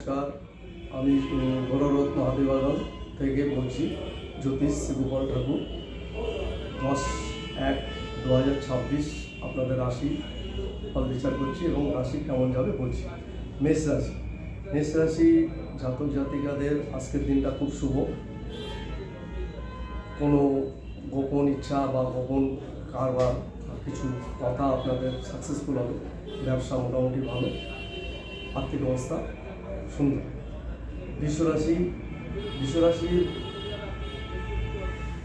নমস্কার, আমি গৌররথ মহাদেবাগন থেকে বলছি। জ্যোতিষ গোপাল ঠাকুর। 10-1-2026 আপনাদের রাশি ফল বিচার করছি এবং রাশি কেমন যাবে বলছি। মেষ রাশি। মেষ রাশি জাতক জাতিকাদের আজকের দিনটা খুব শুভ। কোনো গোপন ইচ্ছা বা গোপন কারবার কিছু কথা আপনাদের সাকসেসফুল হবে। ব্যবসা মোটামুটি ভালো, আর্থিক অবস্থা সুন্দর। বিশ্বরাশির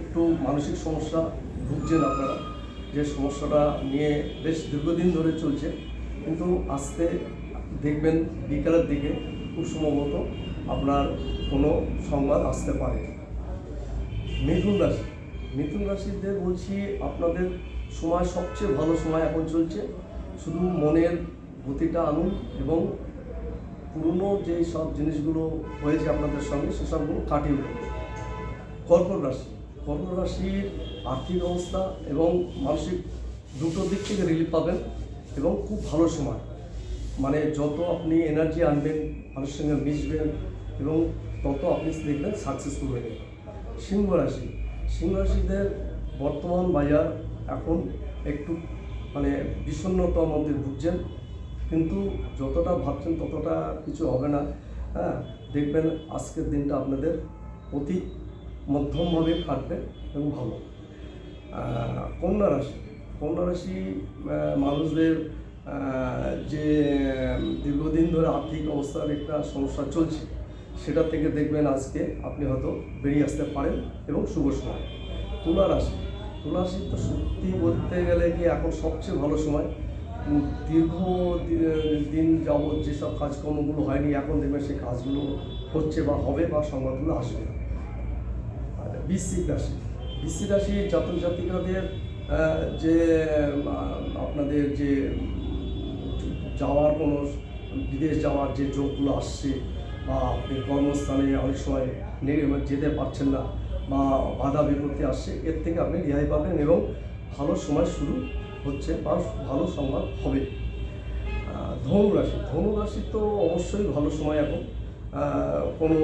একটু মানসিক সমস্যা ভুগছেন আপনারা, যে সমস্যাটা নিয়ে বেশ দীর্ঘদিন ধরে চলছে, কিন্তু আস্তে দেখবেন বিকালের দিকে খুব সম্ভবত আপনার কোনো সংবাদ আসতে পারে। মিথুন রাশিদের বলছি, আপনাদের সময় সবচেয়ে ভালো সময় এখন চলছে। শুধু মনের গতিটা আনুন এবং পুরনো যেই সব জিনিসগুলো হয়েছে আপনাদের সঙ্গে সেসবগুলো কাটিয়ে উঠুন। কর্কট রাশির আর্থিক অবস্থা এবং মানসিক দুটো দিক থেকে রিলিফ পাবেন এবং খুব ভালো সময়। মানে যত আপনি এনার্জি আনবেন, মানুষের সঙ্গে মিশবেন এবং তত আপনি দেখবেন সাকসেসফুল হয়ে যাবেন। সিংহ রাশিদের বর্তমান বাজার এখন একটু বিষণ্ণতার মধ্যে ভুগছেন, কিন্তু যতটা ভাবছেন ততটা কিছু হবে না। দেখবেন আজকের দিনটা আপনাদের অতি মধ্যমভাবে কাটবে এবং ভালো। কন্যা রাশি মানুষদের যে দীর্ঘদিন ধরে আর্থিক অবস্থার একটা সমস্যা চলছে, সেটা থেকে দেখবেন আজকে আপনি হয়তো বেরিয়ে আসতে পারেন এবং শুভ সময়। তুলা রাশি তো সত্যি বলতে গেলে কি এখন সবচেয়ে ভালো সময়। দীর্ঘ দিন যাবৎ যেসব কাজকর্মগুলো হয়নি, এখন দেখবেন সেই কাজগুলো হচ্ছে বা হবে বা সংবাদগুলো আসবে। বৃশ্চিক রাশি জাতক জাতিকাদের যে আপনাদের যে যাওয়ার কোনো বিদেশ যাওয়ার যে যোগগুলো আসছে, বা আপনি কর্মস্থানে অনেক সময় যেতে পারছেন না বা বাধা বিপত্তি আসছে, এর থেকে আপনি রেহাই পাবেন এবং ভালো সময় শুরু হচ্ছে বা ভালো সংবাদ হবে। ধনু রাশি তো অবশ্যই ভালো সময় এখন, কোনো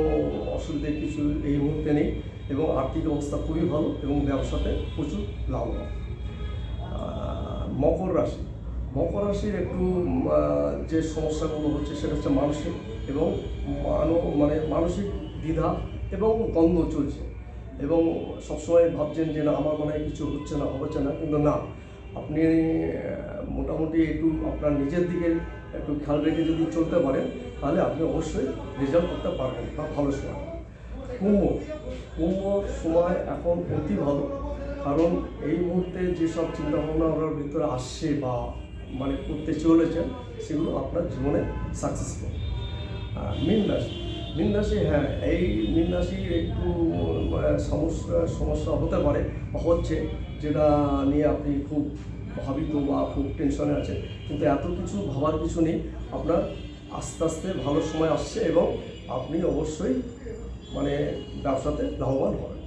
অসুবিধে কিছু এই মুহূর্তে নেই এবং আর্থিক অবস্থা খুবই ভালো এবং ব্যবসাতে প্রচুর লাভবান। মকর রাশির একটু যে সমস্যাগুলো হচ্ছে সেটা হচ্ছে মানসিক এবং মানসিক দ্বিধা এবং দ্বন্দ্ব চলছে, এবং সবসময় ভাবছেন যে না, আমার মনে হয় কিছু হচ্ছে না, কিন্তু না, আপনি মোটামুটি একটু আপনার নিজের দিকে একটু খেয়াল রেখে যদি চলতে পারেন, তাহলে আপনি অবশ্যই রেজাল্ট করতে পারবেন বা ভালো সময়। কুম্ভ সময় এখন অতি ভালো, কারণ এই মুহূর্তে যেসব চিন্তাভাবনা আপনার ভিতরে আসছে বা করতে চলেছেন, সেগুলো আপনার জীবনে সাকসেসফুল। মীন রাশি এই মীন রাশির একটু সমস্যা হতে পারে বা হচ্ছে, যেটা নিয়ে আপনি খুব ভাবিত বা খুব টেনশনে আছে, কিন্তু এত কিছু ভাবার কিছু নেই। আপনার আস্তে আস্তে ভালো সময় আসছে এবং আপনি অবশ্যই ব্যবসাতে লাভবান হবেন।